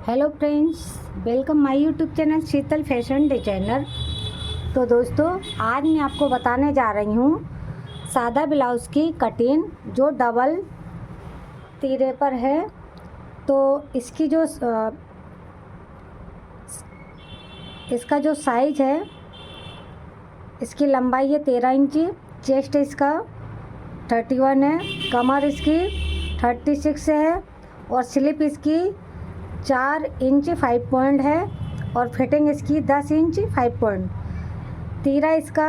Hello friends, welcome my YouTube channel Sheetal fashion designer. तो दोस्तों, आज मैं आपको बताने जा रही हूँ सादा ब्लाउज़ की कटिंग जो डबल तीरे पर है। तो इसकी जो इसका जो साइज़ है, इसकी लंबाई है 13 इंची, चेस्ट इसका 31 है, कमर इसकी 36 है और स्लिप इसकी 4 इंच 5 पॉइंट है और फिटिंग इसकी 10 इंच 5 पॉइंट। तीरा इसका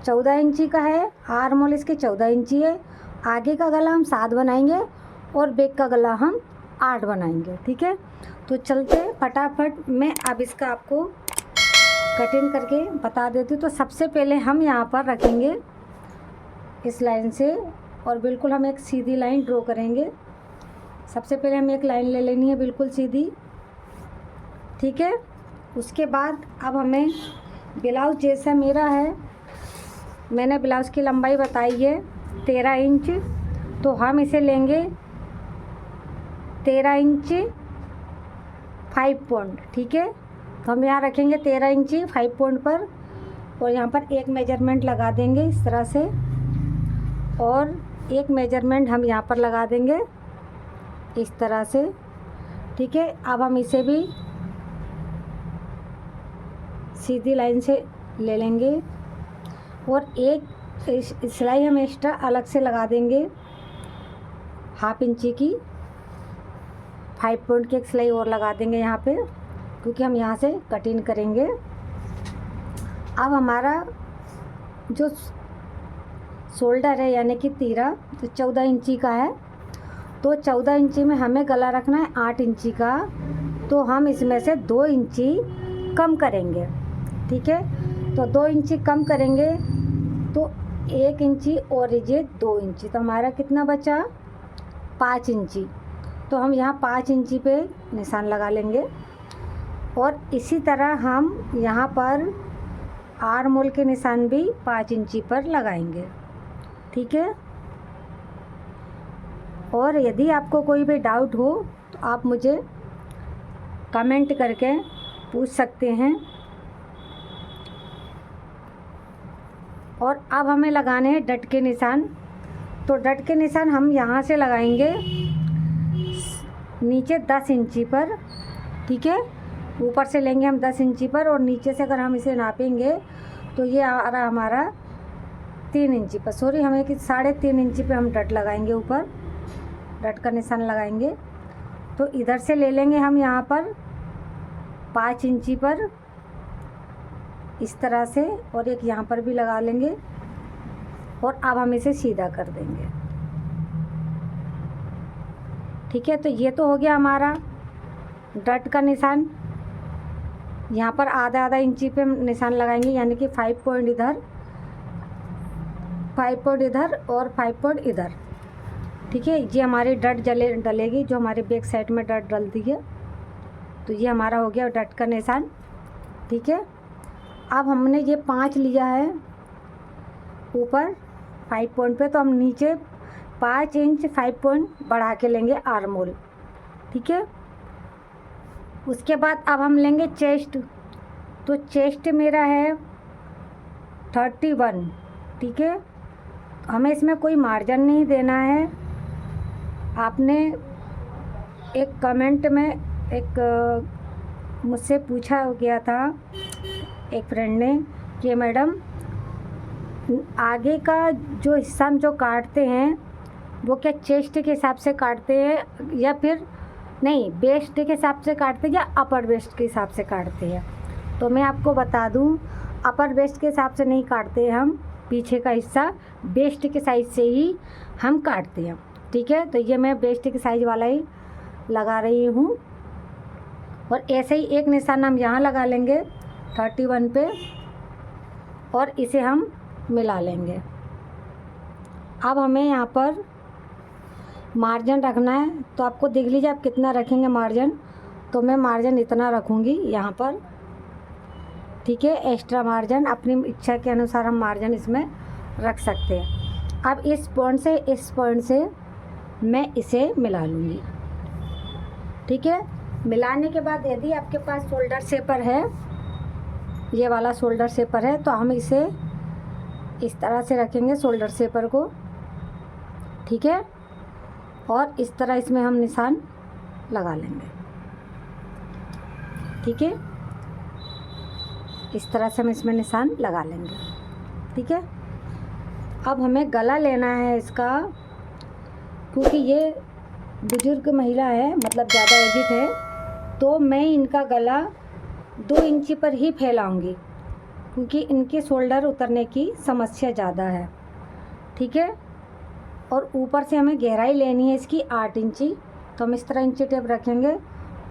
14 इंची का है, आर्म होल इसके 14 इंची है। आगे का गला हम 7 बनाएंगे और बैक का गला हम 8 बनाएंगे। ठीक है, तो चलते फटाफट मैं अब इसका आपको कटिंग करके बता देती हूँ। तो सबसे पहले हम यहाँ पर रखेंगे इस लाइन से और बिल्कुल हम एक सीधी लाइन ड्रॉ करेंगे। सबसे पहले हमें एक लाइन ले लेनी है बिल्कुल सीधी। ठीक है, उसके बाद अब हमें ब्लाउज़ जैसा मेरा है, मैंने ब्लाउज़ की लंबाई बताई है 13 इंच, तो हम इसे लेंगे 13 इंच 5 पॉइंट। ठीक है, तो हम यहाँ रखेंगे 13 इंची 5 पॉइंट पर और यहाँ पर एक मेजरमेंट लगा देंगे इस तरह से और एक मेजरमेंट हम यहाँ पर लगा देंगे इस तरह से। ठीक है, अब हम इसे भी सीधी लाइन से ले लेंगे और एक सिलाई हम एक्स्ट्रा अलग से लगा देंगे हाफ इंची की। 5 पॉइंट की एक सिलाई और लगा देंगे यहाँ पे, क्योंकि हम यहाँ से कटिंग करेंगे। अब हमारा जो शोल्डर है यानी कि तीरा तो 14 इंची का है, तो 14 इंची में हमें गला रखना है 8 इंची का, तो हम इसमें से 2 इंची कम करेंगे। ठीक है, तो 2 इंची कम करेंगे तो 1 इंची और ये 2 इंची, तो हमारा कितना बचा 5 इंची। तो हम यहाँ 5 इंची पे निशान लगा लेंगे और इसी तरह हम यहाँ पर आर्म होल के निशान भी 5 इंची पर लगाएंगे। ठीक है, और यदि आपको कोई भी डाउट हो तो आप मुझे कमेंट करके पूछ सकते हैं। और अब हमें लगाने हैं डट के निशान। तो डट के निशान हम यहाँ से लगाएंगे नीचे 10 इंची पर। ठीक है, ऊपर से लेंगे हम 10 इंची पर और नीचे से अगर हम इसे नापेंगे तो ये आ रहा हमारा 3 इंची पर, सॉरी हमें कि 3.5 इंची पे हम डट लगाएंगे, ऊपर डट का निशान लगाएंगे। तो इधर से ले लेंगे हम यहाँ पर 5 इंची पर इस तरह से और एक यहाँ पर भी लगा लेंगे और अब हम इसे सीधा कर देंगे। ठीक है, तो ये तो हो गया हमारा डट का निशान। यहाँ पर आधा इंची पे निशान लगाएंगे, यानी कि 5 पॉइंट इधर, 5 पॉइंट इधर और 5 पॉइंट इधर। ठीक है, ये हमारी डट डलेगी जो हमारे बैक साइड में डट डलती है। तो ये हमारा हो गया डट का निशान। ठीक है, अब हमने ये 5 लिया है ऊपर 5 पॉइंट पे, तो हम नीचे 5 इंच 5 पॉइंट बढ़ा के लेंगे आर्म होल। ठीक है, उसके बाद अब हम लेंगे चेस्ट। तो चेस्ट मेरा है 31। ठीक है, हमें इसमें कोई मार्जिन नहीं देना है। आपने एक कमेंट में एक मुझसे पूछा गया था एक फ्रेंड ने कि मैडम आगे का जो हिस्सा हम जो काटते हैं वो क्या चेस्ट के हिसाब से काटते हैं या फिर नहीं वेस्ट के हिसाब से काटते हैं या अपर वेस्ट के हिसाब से काटते हैं? तो मैं आपको बता दूं, अपर वेस्ट के हिसाब से नहीं काटते हैं हम, पीछे का हिस्सा वेस्ट के साइज से ही हम काटते हैं। ठीक है, तो ये मैं वेस्ट के साइज वाला ही लगा रही हूँ और ऐसे ही एक निशान हम यहाँ लगा लेंगे 31 पे और इसे हम मिला लेंगे। अब हमें यहाँ पर मार्जिन रखना है, तो आपको देख लीजिए आप कितना रखेंगे मार्जिन। तो मैं मार्जिन इतना रखूँगी यहाँ पर। ठीक है, एक्स्ट्रा मार्जिन अपनी इच्छा के अनुसार हम मार्जिन इसमें रख सकते हैं। अब इस पॉइंट से मैं इसे मिला लूँगी। ठीक है। मिलाने के बाद यदि आपके पास शोल्डर शेपर है, ये वाला शोल्डर शेपर है, तो हम इसे इस तरह से रखेंगे शोल्डर शेपर को, ठीक है। और इस तरह इसमें हम निशान लगा लेंगे, ठीक है। इस तरह से हम इसमें निशान लगा लेंगे, ठीक है। अब हमें गला लेना है इसका, क्योंकि ये बुजुर्ग महिला है, मतलब ज़्यादा एजिड है, तो मैं इनका गला 2 इंची पर ही फैलाऊंगी, क्योंकि इनके शोल्डर उतरने की समस्या ज़्यादा है, ठीक है। और ऊपर से हमें गहराई लेनी है इसकी 8 इंची, तो हम इस तरह इंची टेप रखेंगे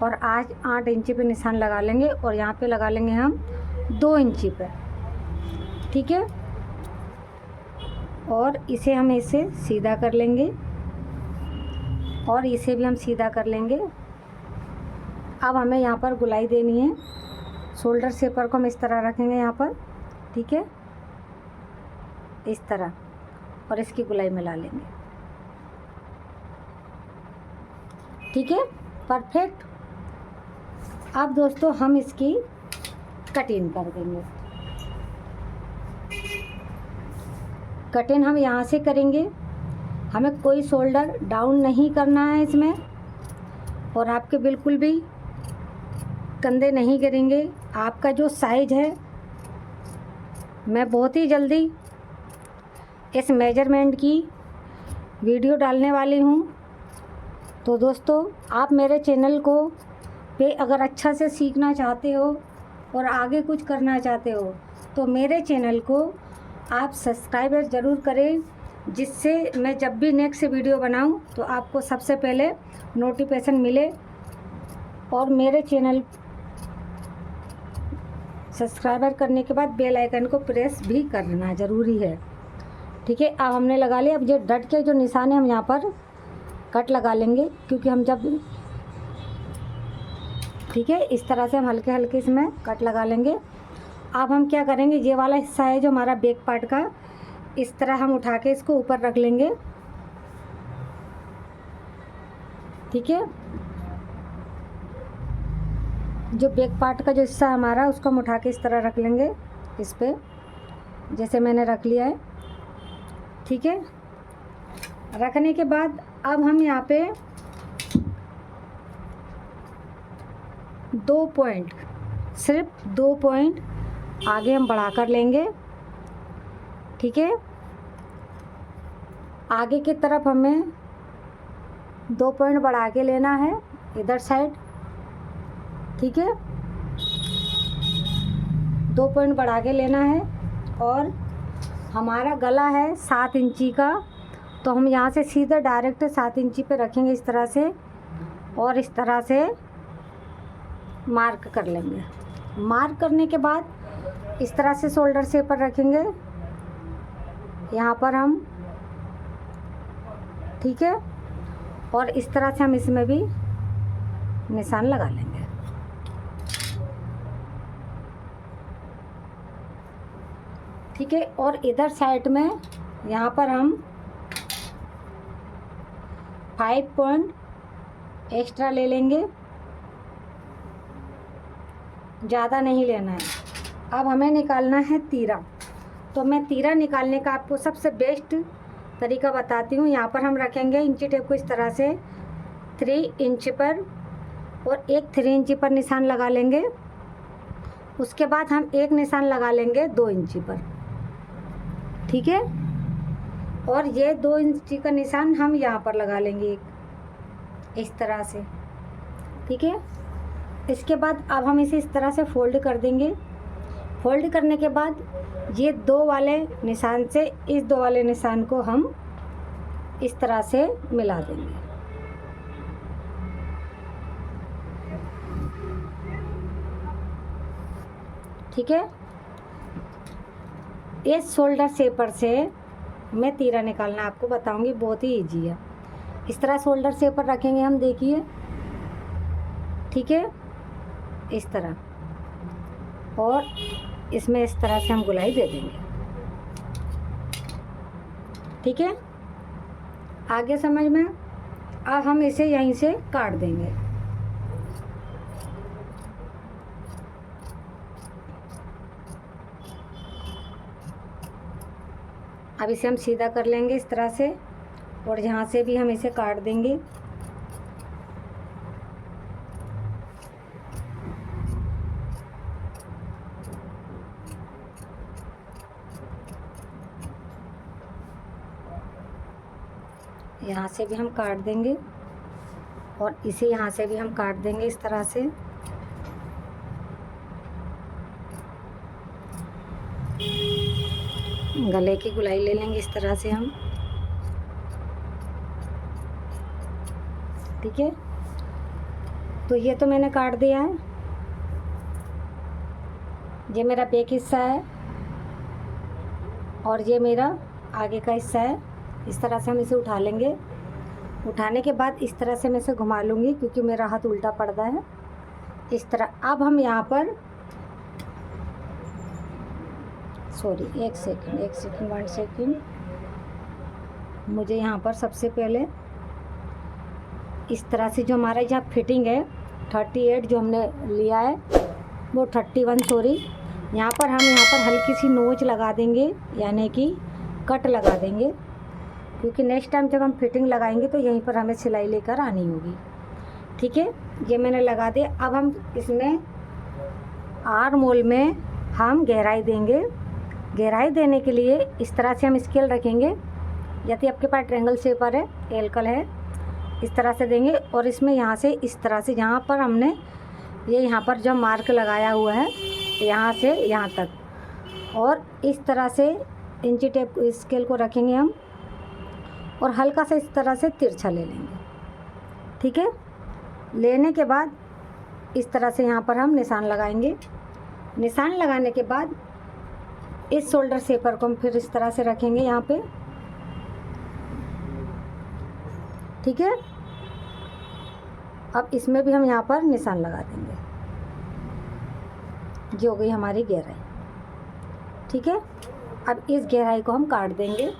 और आज 8 इंची पे निशान लगा लेंगे और यहाँ पे लगा लेंगे हम 2 इंची पे, ठीक है। और इसे हम इसे सीधा कर लेंगे और इसे भी हम सीधा कर लेंगे। अब हमें यहाँ पर गुलाई देनी है, शोल्डर शेपर को हम इस तरह रखेंगे यहाँ पर, ठीक है, इस तरह, और इसकी गुलाई मिला लेंगे, ठीक है, परफेक्ट। अब दोस्तों हम इसकी कटिंग कर देंगे। कटिंग हम यहाँ से करेंगे, हमें कोई शोल्डर डाउन नहीं करना है इसमें, और आपके बिल्कुल भी कंधे नहीं करेंगे। आपका जो साइज है, मैं बहुत ही जल्दी इस मेजरमेंट की वीडियो डालने वाली हूँ। तो दोस्तों आप मेरे चैनल को पे अगर अच्छा से सीखना चाहते हो और आगे कुछ करना चाहते हो, तो मेरे चैनल को आप सब्सक्राइबर ज़रूर करें, जिससे मैं जब भी नेक्स्ट वीडियो बनाऊं तो आपको सबसे पहले नोटिफिकेशन मिले। और मेरे चैनल सब्सक्राइबर करने के बाद बेल आइकन को प्रेस भी करना ज़रूरी है, ठीक है। अब हमने लगा लिया। अब ये डट के जो निशान है हम यहाँ पर कट लगा लेंगे, क्योंकि हम जब, ठीक है, इस तरह से हम हल्के हल्के इसमें कट लगा लेंगे। अब हम क्या करेंगे, ये वाला हिस्सा है जो हमारा बैक पार्ट का, इस तरह हम उठा के इसको ऊपर रख लेंगे, ठीक है। जो बैक पार्ट का जो हिस्सा हमारा, उसको हम उठा के इस तरह रख लेंगे इस पे, जैसे मैंने रख लिया है, ठीक है। रखने के बाद अब हम यहाँ पे 2 पॉइंट, सिर्फ 2 पॉइंट आगे हम बढ़ा कर लेंगे, ठीक है। आगे की तरफ हमें 2 पॉइंट बढ़ा के लेना है इधर साइड, ठीक है, 2 पॉइंट बढ़ा के लेना है। और हमारा गला है 7 इंची का, तो हम यहाँ से सीधा डायरेक्ट 7 इंची पे रखेंगे इस तरह से, और इस तरह से मार्क कर लेंगे। मार्क करने के बाद इस तरह से शोल्डर शेपर रखेंगे यहाँ पर हम, ठीक है। और इस तरह से हम इसमें भी निशान लगा लेंगे, ठीक है। और इधर साइड में यहाँ पर हम 5 पॉइंट एक्स्ट्रा ले लेंगे, ज़्यादा नहीं लेना है। अब हमें निकालना है तीरा, तो मैं तीरा निकालने का आपको सबसे बेस्ट तरीका बताती हूँ। यहाँ पर हम रखेंगे इंची टेप को इस तरह से 3 इंच पर, और एक 3 इंची पर निशान लगा लेंगे। उसके बाद हम एक निशान लगा लेंगे 2 इंची पर, ठीक है। और ये 2 इंची का निशान हम यहाँ पर लगा लेंगे इस तरह से, ठीक है। इसके बाद अब हम इसे इस तरह से फोल्ड कर देंगे। फोल्ड करने के बाद ये 2 वाले निशान से इस 2 वाले निशान को हम इस तरह से मिला देंगे, ठीक है। इस शोल्डर शेपर से मैं तीरा निकालना आपको बताऊंगी, बहुत ही इजी है। इस तरह शोल्डर शेपर रखेंगे हम, देखिए, ठीक है, इस तरह, और इसमें इस तरह से हम गुलाई दे देंगे, ठीक है। आगे समझ में। अब हम इसे यहीं से काट देंगे, अब इसे हम सीधा कर लेंगे इस तरह से, और यहाँ से भी हम इसे काट देंगे। यहाँ से भी हम काट देंगे और इसे यहाँ से भी हम काट देंगे इस तरह से। गले की गुलाई ले लेंगे इस तरह से हम, ठीक है। तो ये तो मैंने काट दिया है, ये मेरा बैक हिस्सा है और ये मेरा आगे का हिस्सा है। इस तरह से हम इसे उठा लेंगे। उठाने के बाद इस तरह से मैं इसे घुमा लूँगी क्योंकि मेरा हाथ उल्टा पड़ता है इस तरह। अब हम यहाँ पर एक सेकंड 1 सेकंड, मुझे यहाँ पर सबसे पहले इस तरह से जो हमारा यहाँ फिटिंग है 38 जो हमने लिया है वो 31 यहाँ पर हम हल्की सी नोच लगा देंगे, यानी कि कट लगा देंगे, क्योंकि नेक्स्ट टाइम जब हम फिटिंग लगाएंगे तो यहीं पर हमें सिलाई लेकर आनी होगी, ठीक है। ये मैंने लगा दिया। अब हम इसमें आर्म होल में हम गहराई देंगे। गहराई देने के लिए इस तरह से हम स्केल रखेंगे, यदि आपके पास ट्रायंगल शेपर है, एलकल है, इस तरह से देंगे और इसमें यहाँ से इस तरह से जहाँ पर हमने यहाँ पर जो मार्क लगाया हुआ है यहाँ से यहाँ तक, और इस तरह से इंची टेप स्केल को रखेंगे हम और हल्का सा इस तरह से तिरछा ले लेंगे, ठीक है। लेने के बाद इस तरह से यहाँ पर हम निशान लगाएंगे। निशान लगाने के बाद इस शोल्डर शेपर को हम फिर इस तरह से रखेंगे यहाँ पे, ठीक है। अब इसमें भी हम यहाँ पर निशान लगा देंगे। ये हो गई हमारी गहराई, ठीक है। अब इस गहराई को हम काट देंगे।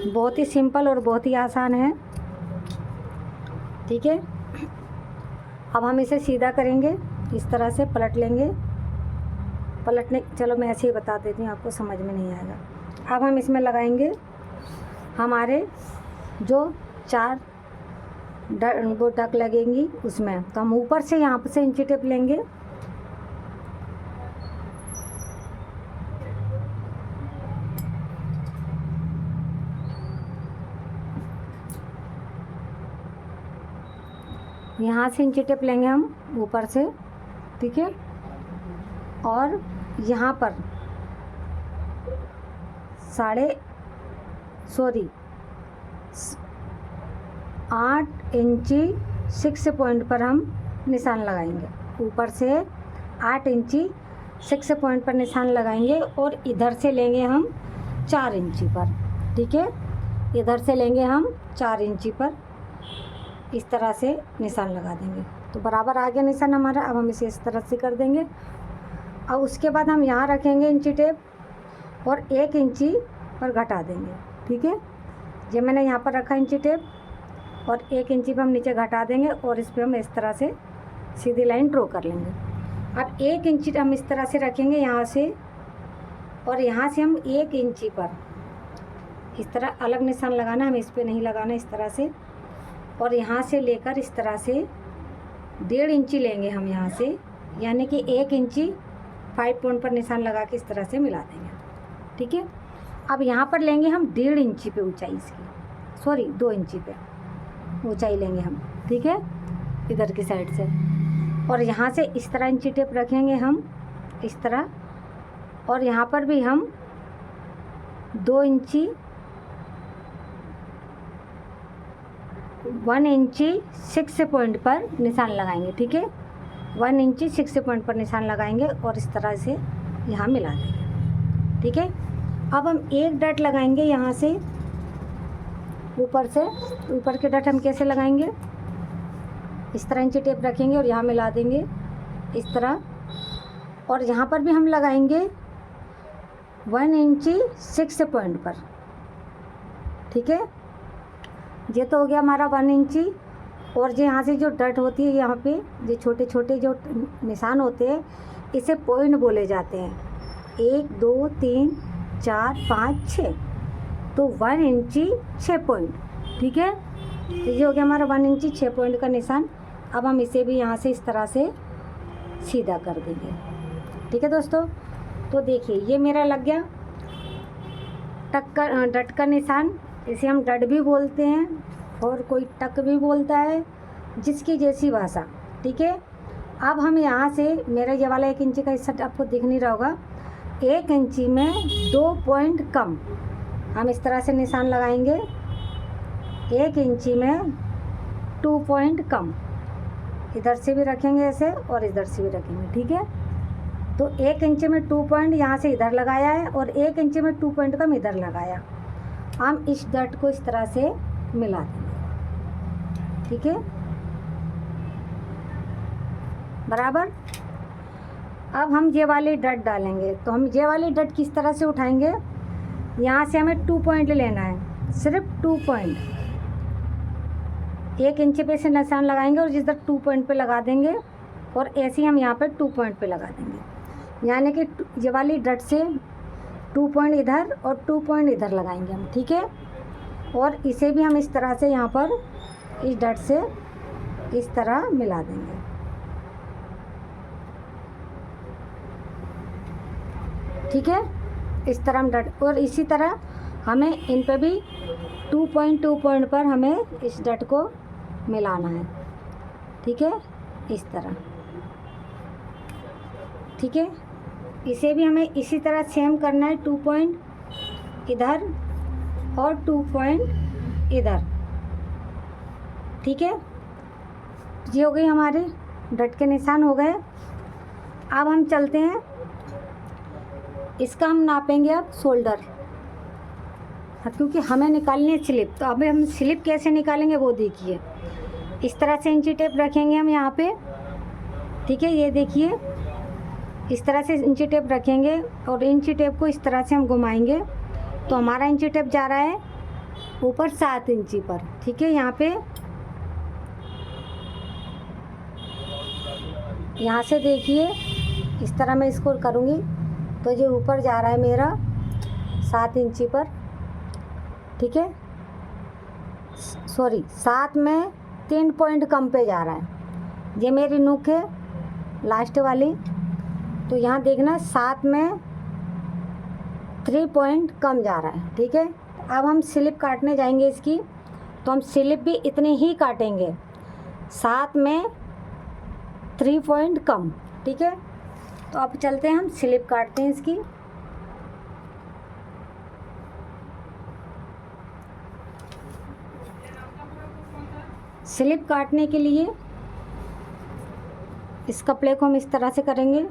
बहुत ही सिंपल और बहुत ही आसान है, ठीक है। अब हम इसे सीधा करेंगे, इस तरह से पलट लेंगे। पलटने, चलो मैं ऐसे ही बता देती हूँ, आपको समझ में नहीं आएगा। अब हम इसमें लगाएंगे हमारे जो 4 वो डक लगेंगी उसमें, तो हम ऊपर से यहाँ से इंची टेप लेंगे। यहाँ से इंची टेप लेंगे हम ऊपर से, ठीक है। और यहाँ पर 8 इंची 6 पॉइंट पर हम निशान लगाएंगे। ऊपर से 8 इंची 6 पॉइंट पर निशान लगाएंगे और इधर से लेंगे हम 4 इंची पर, ठीक है। इधर से लेंगे हम 4 इंची पर, इस तरह से निशान लगा देंगे। तो बराबर आ गया निशान हमारा। अब हम इसे इस तरह से कर देंगे। अब उसके बाद हम यहाँ रखेंगे इंची टेप और 1 इंची पर घटा देंगे, ठीक है। ये मैंने यहाँ पर रखा इंची टेप और 1 इंची पर हम नीचे घटा देंगे और इस पर हम इस तरह से सीधी लाइन ड्रॉ कर लेंगे। अब 1 इंची हम इस तरह से रखेंगे यहाँ से, और यहाँ से हम 1 इंची पर इस तरह अलग निशान लगाना, हमें इस पर नहीं लगाना, इस तरह से। और यहाँ से लेकर इस तरह से 1.5 इंची लेंगे हम यहाँ से, यानी कि 1 इंची 5 पॉइंट पर निशान लगा के इस तरह से मिला देंगे, ठीक है। अब यहाँ पर लेंगे हम 1.5 इंची पे ऊंचाई इसकी, 2 इंची पे ऊंचाई लेंगे हम, ठीक है, इधर की साइड से। और यहाँ से इस तरह इंची टेप रखेंगे हम इस तरह, और यहाँ पर भी हम 2 इंची 1 इंची 6 पॉइंट पर निशान लगाएंगे, ठीक है। 1 इंची 6 पॉइंट पर निशान लगाएंगे और इस तरह से यहाँ मिला देंगे, ठीक है। अब हम एक डट लगाएंगे यहाँ से ऊपर से। ऊपर के डट हम कैसे लगाएंगे, इस तरह इंची टेप रखेंगे और यहाँ मिला देंगे इस तरह। और यहाँ पर भी हम लगाएंगे 1 इंची 6 पॉइंट पर, ठीक है। ये तो हो गया हमारा 1 इंची और जो यहाँ से जो डट होती है यहाँ पे जो छोटे छोटे जो निशान होते हैं इसे पॉइंट बोले जाते हैं। 1 2 3 4 5 6, तो 1 इंची 6 पॉइंट। ठीक है, तो ये हो गया हमारा 1 इंची 6 पॉइंट का निशान। अब हम इसे भी यहाँ से इस तरह से सीधा कर देंगे। ठीक है दोस्तों, तो देखिए ये मेरा लग गया डट का निशान। इसे हम डट भी बोलते हैं और कोई टक भी बोलता है, जिसकी जैसी भाषा। ठीक है, अब हम यहाँ से मेरा ये वाला 1 इंची का हिस्सा आपको दिख नहीं रहा होगा, 1 इंची में 2 पॉइंट कम हम इस तरह से निशान लगाएंगे। 1 इंची में 2 पॉइंट कम, इधर से भी रखेंगे ऐसे और इधर से भी रखेंगे। ठीक है, तो 1 इंची में 2 पॉइंट यहाँ से इधर लगाया है और 1 इंची में 2 पॉइंट कम इधर लगाया। हम इस डट को इस तरह से मिला देंगे। ठीक है, बराबर। अब हम ये वाली डट डालेंगे, तो हम ये वाली डट किस तरह से उठाएंगे, यहाँ से हमें 2 पॉइंट लेना है, सिर्फ 2 पॉइंट। 1 इंच पे से निशान लगाएंगे और जिधर 2 पॉइंट पे लगा देंगे और ऐसे ही हम यहाँ पे 2 पॉइंट पे लगा देंगे, यानी कि ये वाली डट से 2 पॉइंट इधर और 2 पॉइंट इधर लगाएंगे हम। ठीक है, और इसे भी हम इस तरह से यहाँ पर इस डट से इस तरह मिला देंगे। ठीक है, इस तरह हम डट, और इसी तरह हमें इन पे भी 2 पॉइंट पर हमें इस डट को मिलाना है। ठीक है, इस तरह। ठीक है, इसे भी हमें इसी तरह सेम करना है, 2 पॉइंट इधर और 2 पॉइंट इधर। ठीक है, ये हो गई हमारे डट के निशान हो गए। अब हम चलते हैं, इसका हम नापेंगे अब शोल्डर, क्योंकि हमें निकालनी है स्लिप। तो अब हम स्लिप कैसे निकालेंगे वो देखिए। इस तरह से इंची टेप रखेंगे हम यहाँ पे। ठीक है, ये देखिए इस तरह से इंची टेप रखेंगे और इंची टेप को इस तरह से हम घुमाएंगे, तो हमारा इंची टेप जा रहा है ऊपर 7 इंची पर। ठीक है, यहाँ पे यहाँ से देखिए इस तरह मैं इसको करूँगी तो ये ऊपर जा रहा है मेरा 7 इंची पर। ठीक है, सॉरी 7 में 3 पॉइंट कम पे जा रहा है। ये मेरी नोक है लास्ट वाली, तो यहाँ देखना 7 में 3 पॉइंट कम जा रहा है। ठीक है, अब हम स्लिप काटने जाएंगे इसकी, तो हम स्लिप भी इतनी ही काटेंगे, 7 में 3 पॉइंट कम। ठीक है, तो अब चलते हैं हम स्लिप काटते हैं इसकी। स्लिप काटने के लिए इस कपड़े को हम इस तरह से करेंगे,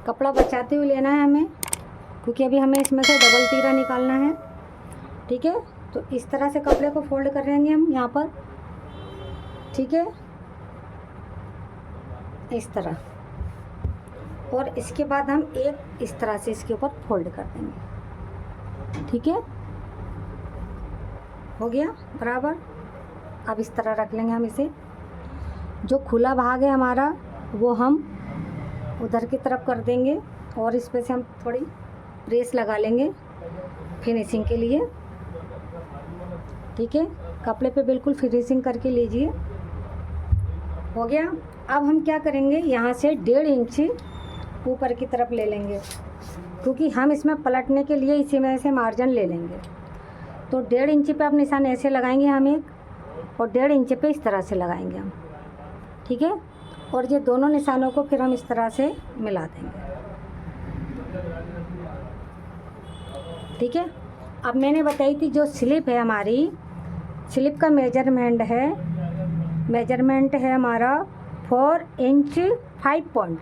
कपड़ा बचाते हुए लेना है हमें, क्योंकि अभी हमें इसमें से डबल तीरा निकालना है। ठीक है, तो इस तरह से कपड़े को फोल्ड कर लेंगे हम यहाँ पर। ठीक है, इस तरह, और इसके बाद हम एक इस तरह से इसके ऊपर फोल्ड कर देंगे। ठीक है, हो गया बराबर। अब इस तरह रख लेंगे हम इसे। जो खुला भाग है हमारा वो हम उधर की तरफ कर देंगे और इस पे से हम थोड़ी प्रेस लगा लेंगे फिनिशिंग के लिए। ठीक है, कपड़े पे बिल्कुल फिनिशिंग करके लीजिए। हो गया। अब हम क्या करेंगे, यहाँ से 1.5 इंची ऊपर की तरफ ले लेंगे, क्योंकि हम इसमें पलटने के लिए इसी में से मार्जिन ले लेंगे। तो 1.5 इंची पे आप निशान ऐसे लगाएंगे हम एक, और 1.5 इंची पे इस तरह से लगाएंगे हम। ठीक है, और ये दोनों निशानों को फिर हम इस तरह से मिला देंगे। ठीक है, अब मैंने बताई थी जो स्लिप है हमारी, स्लिप का मेजरमेंट है हमारा 4 इंच 5 पॉइंट।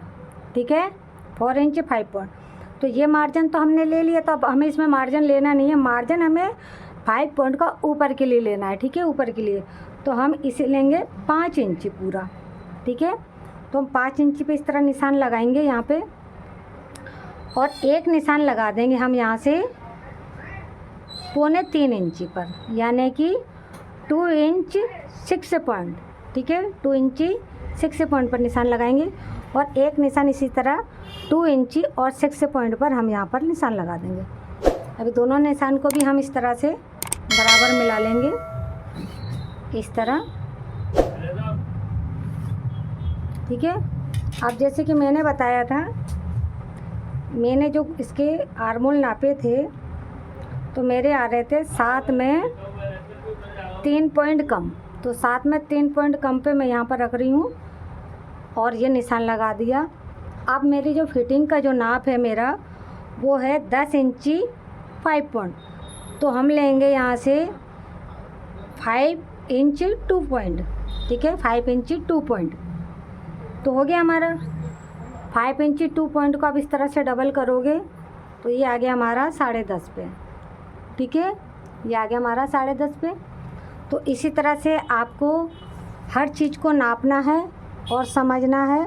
ठीक है, 4 इंच 5 पॉइंट। तो ये मार्जिन तो हमने ले लिया, तो अब हमें इसमें मार्जिन लेना नहीं है। मार्जिन हमें 5 पॉइंट का ऊपर के लिए लेना है। ठीक है, ऊपर के लिए तो हम इसे लेंगे 5 इंच पूरा। ठीक है, तो हम 5 इंच पे इस तरह निशान लगाएंगे यहाँ पे, और एक निशान लगा देंगे हम यहाँ से 3.25 इंची पर, यानी कि 2 इंच 6 पॉइंट, ठीक है, 2 इंची 6 पॉइंट पर निशान लगाएंगे और एक निशान इसी तरह 2 इंची और 6 पॉइंट पर हम यहाँ पर निशान लगा देंगे। अभी दोनों निशान को भी हम इस तरह से बराबर मिला लेंगे, इस तरह, ठीक है। अब जैसे कि मैंने बताया था, मैंने जो इसके आर्मोल नापे थे तो मेरे आ रहे थे 7 में 3 पॉइंट कम, तो 7 में 3 पॉइंट कम पे मैं यहाँ पर रख रही हूँ और ये निशान लगा दिया। अब मेरी जो फिटिंग का जो नाप है मेरा वो है 10 इंची 5 पॉइंट, तो हम लेंगे यहाँ से 5 इंच 2 पॉइंट, ठीक है, 5 इंची 2 पॉइंट तो हो गया हमारा। 5 इंची 2 पॉइंट को आप इस तरह से डबल करोगे तो ये आ गया हमारा 10.5 पे, ठीक है, ये आ गया हमारा 10.5 पे। तो इसी तरह से आपको हर चीज़ को नापना है और समझना है,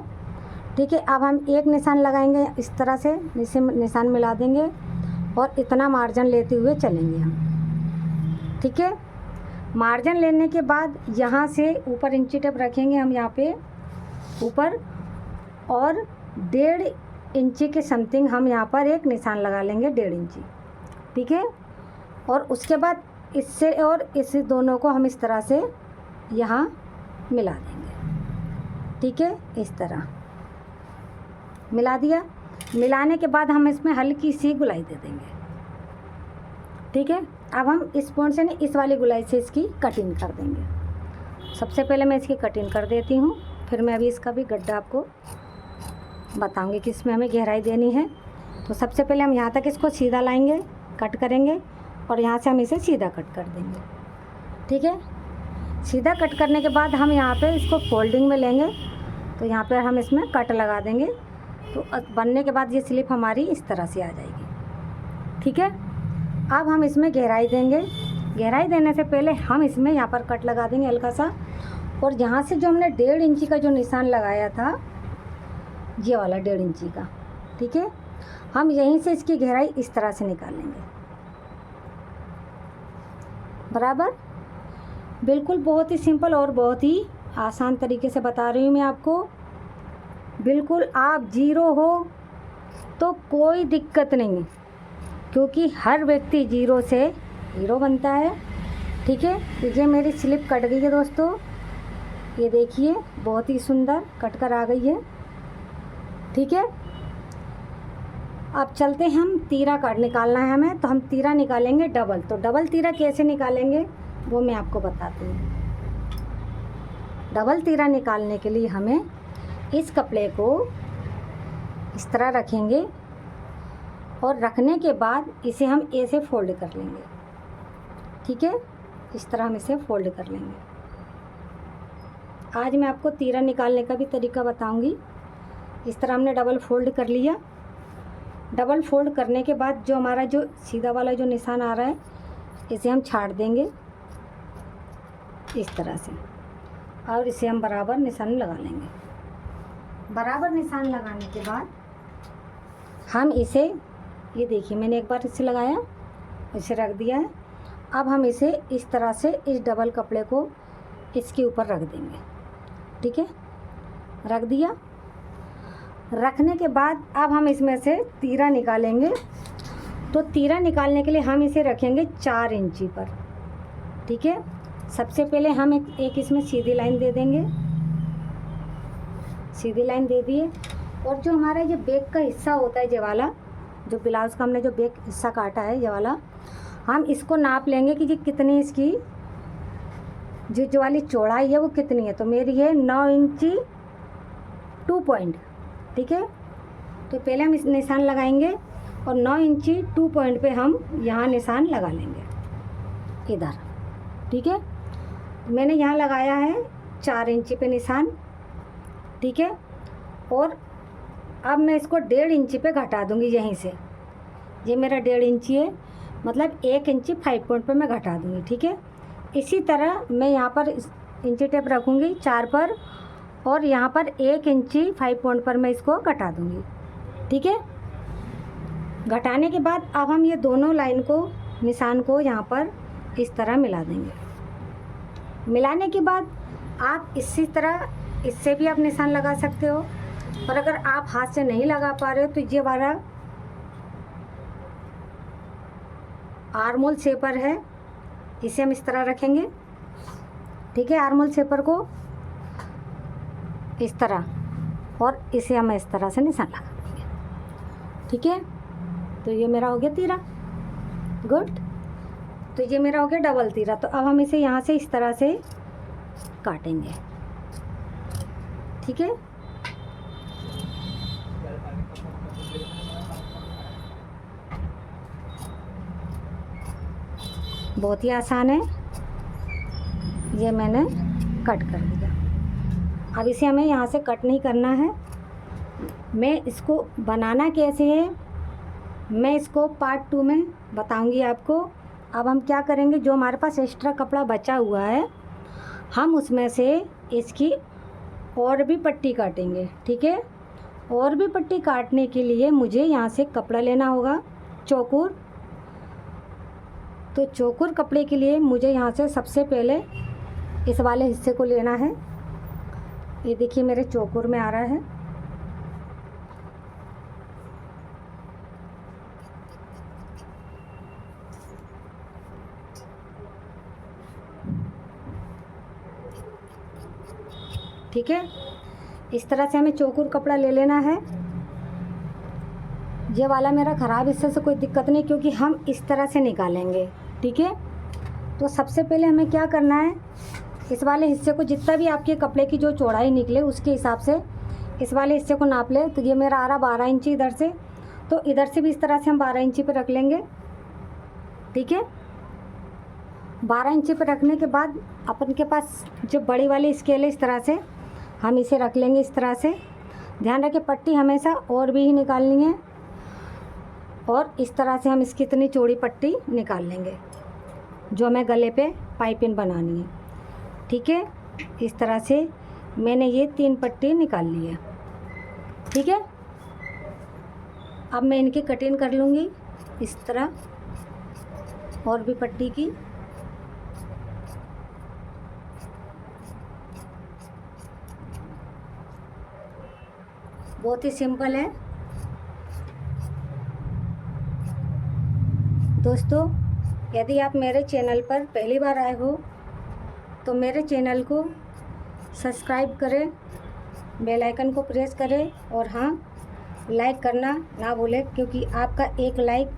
ठीक है। अब हम एक निशान लगाएंगे, इस तरह से निशान मिला देंगे और इतना मार्जिन लेते हुए चलेंगे हम, ठीक है। मार्जिन लेने के बाद यहाँ से ऊपर इंची टेप रखेंगे हम यहाँ पे ऊपर, और 1.5 इंची के समथिंग हम यहाँ पर एक निशान लगा लेंगे, 1.5 इंची, ठीक है। और उसके बाद इससे और इस दोनों को हम इस तरह से यहाँ मिला देंगे, ठीक है, इस तरह मिला दिया। मिलाने के बाद हम इसमें हल्की सी गुलाई दे देंगे, ठीक है। अब हम इस पॉइंट से नहीं, इस वाली गुलाई से इसकी कटिंग कर देंगे। सबसे पहले मैं इसकी कटिंग कर देती हूँ, फिर मैं अभी इसका भी गड्ढा आपको बताऊंगी कि इसमें हमें गहराई देनी है। तो सबसे पहले हम यहाँ तक इसको सीधा लाएंगे, कट करेंगे और यहाँ से हम इसे सीधा कट कर देंगे, ठीक है। सीधा कट करने के बाद हम यहाँ पे इसको फोल्डिंग में लेंगे, तो यहाँ पर हम इसमें कट लगा देंगे, तो बनने के बाद ये स्लिप हमारी इस तरह से आ जाएगी, ठीक है। अब हम इसमें गहराई देंगे। गहराई देने से पहले हम इसमें यहाँ पर कट लगा देंगे हल्का सा, और यहाँ से जो हमने 1.5 इंची का जो निशान लगाया था, ये वाला 1.5 इंची का, ठीक है, हम यहीं से इसकी गहराई इस तरह से निकालेंगे, बराबर। बिल्कुल बहुत ही सिंपल और बहुत ही आसान तरीके से बता रही हूँ मैं आपको। बिल्कुल आप जीरो हो तो कोई दिक्कत नहीं, क्योंकि हर व्यक्ति जीरो से हीरो बनता है, ठीक है। तो ये मेरी स्लिप कट गई है दोस्तों, ये देखिए बहुत ही सुंदर कट कर आ गई है, ठीक है। अब चलते हैं, हम तीरा काट निकालना है हमें, तो हम तीरा निकालेंगे डबल। तो डबल तीरा कैसे निकालेंगे वो मैं आपको बताती हूँ। डबल तीरा निकालने के लिए हमें इस कपड़े को इस तरह रखेंगे और रखने के बाद इसे हम ऐसे फोल्ड कर लेंगे, ठीक है, इस तरह हम इसे फोल्ड कर लेंगे। आज मैं आपको तीरा निकालने का भी तरीका बताऊंगी। इस तरह हमने डबल फोल्ड कर लिया। डबल फोल्ड करने के बाद जो हमारा जो सीधा वाला जो निशान आ रहा है, इसे हम छाड़ देंगे इस तरह से, और इसे हम बराबर निशान लगा लेंगे। बराबर निशान लगाने के बाद हम इसे, ये देखिए मैंने एक बार इसे लगाया, इसे रख दिया है। अब हम इसे इस तरह से इस डबल कपड़े को इसके ऊपर रख देंगे, ठीक है, रख दिया। रखने के बाद अब हम इसमें से तीरा निकालेंगे। तो तीरा निकालने के लिए हम इसे रखेंगे 4 इंची पर, ठीक है। सबसे पहले हम एक इसमें सीधी लाइन दे देंगे, सीधी लाइन दे दिए। और जो हमारा ये बैक का हिस्सा होता है, ये वाला जो ब्लाउज़ का हमने जो बैक हिस्सा काटा है, ये वाला, हम इसको नाप लेंगे कि ये कितनी इसकी जो वाली चौड़ाई है वो कितनी है। तो मेरी है 9 इंची 2 पॉइंट, ठीक है। तो पहले हम इस निशान लगाएंगे और 9 इंची 2 पॉइंट पे हम यहाँ निशान लगा लेंगे इधर, ठीक है। मैंने यहाँ लगाया है 4 इंची पे निशान, ठीक है। और अब मैं इसको 1.5 इंची पे घटा दूँगी यहीं से। ये मेरा 1.5 इंची है, मतलब 1 इंची 5 पॉइंट पे मैं घटा दूँगी, ठीक है। इसी तरह मैं यहाँ पर इंची टेप रखूँगी 4 पर, और यहाँ पर 1 इंची 5 पॉइंट पर मैं इसको घटा दूँगी, ठीक है। घटाने के बाद अब हम ये दोनों लाइन को निशान को यहाँ पर इस तरह मिला देंगे। मिलाने के बाद आप इसी तरह इससे भी आप निशान लगा सकते हो, और अगर आप हाथ से नहीं लगा पा रहे हो तो ये वाला आर्मोल शेपर है, इसे हम इस तरह रखेंगे। ठीक है, आर्मोल शेपर को इस तरह, और इसे हम इस तरह से निशान लगा देंगे। ठीक है, तो ये मेरा हो गया तीरा। गुड, तो ये मेरा हो गया डबल तीरा। तो अब हम इसे यहाँ से इस तरह से काटेंगे। ठीक है, बहुत ही आसान है, ये मैंने कट कर दिया। अब इसे हमें यहाँ से कट नहीं करना है। मैं इसको बनाना कैसे है मैं इसको पार्ट 2 में बताऊंगी आपको। अब हम क्या करेंगे, जो हमारे पास एक्स्ट्रा कपड़ा बचा हुआ है हम उसमें से इसकी और भी पट्टी काटेंगे। ठीक है, और भी पट्टी काटने के लिए मुझे यहाँ से कपड़ा लेना होगा, चौकोर। तो चौकोर कपड़े के लिए मुझे यहाँ से सबसे पहले इस वाले हिस्से को लेना है। ये देखिए मेरे चौकोर में आ रहा है। ठीक है, इस तरह से हमें चौकोर कपड़ा ले लेना है। ये वाला मेरा ख़राब हिस्से से कोई दिक्कत नहीं, क्योंकि हम इस तरह से निकालेंगे। ठीक है, तो सबसे पहले हमें क्या करना है, इस वाले हिस्से को जितना भी आपके कपड़े की जो चौड़ाई निकले उसके हिसाब से इस वाले हिस्से को नाप ले। तो ये मेरा आ रहा 12 इंची इधर से, तो इधर से भी इस तरह से हम 12 इंची पे रख लेंगे। ठीक है, 12 इंची पे रखने के बाद अपन के पास जो बड़ी वाली स्केल है इस तरह से हम इसे रख लेंगे। इस तरह से ध्यान रखें, पट्टी हमेशा और भी ही निकालनी है, और इस तरह से हम इसकी इतनी चौड़ी पट्टी निकाल लेंगे जो हमें गले पे पाइपिंग बनानी है। ठीक है, इस तरह से मैंने ये 3 पट्टी निकाल ली है। ठीक है, अब मैं इनकी कटिंग कर लूँगी इस तरह, और भी पट्टी की। बहुत ही सिंपल है दोस्तों। यदि आप मेरे चैनल पर पहली बार आए हो तो मेरे चैनल को सब्सक्राइब करें, बेल आइकन को प्रेस करें, और हाँ, लाइक करना ना भूलें, क्योंकि आपका एक लाइक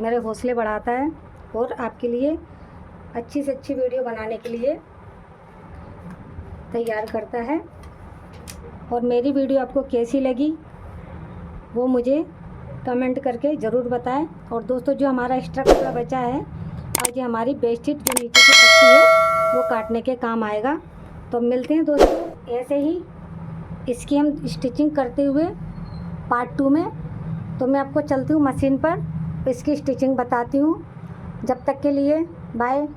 मेरे हौसले बढ़ाता है और आपके लिए अच्छी से अच्छी वीडियो बनाने के लिए तैयार करता है। और मेरी वीडियो आपको कैसी लगी वो मुझे कमेंट करके ज़रूर बताएं। और दोस्तों, जो हमारा एक्स्ट्रा कपड़ा बचा है और ये हमारी बेडशीट जो नीचे की पट्टी है वो काटने के काम आएगा। तो मिलते हैं दोस्तों ऐसे ही इसकी हम स्टिचिंग करते हुए पार्ट 2 में। तो मैं आपको चलती हूँ मशीन पर, इसकी स्टिचिंग बताती हूँ। जब तक के लिए बाय।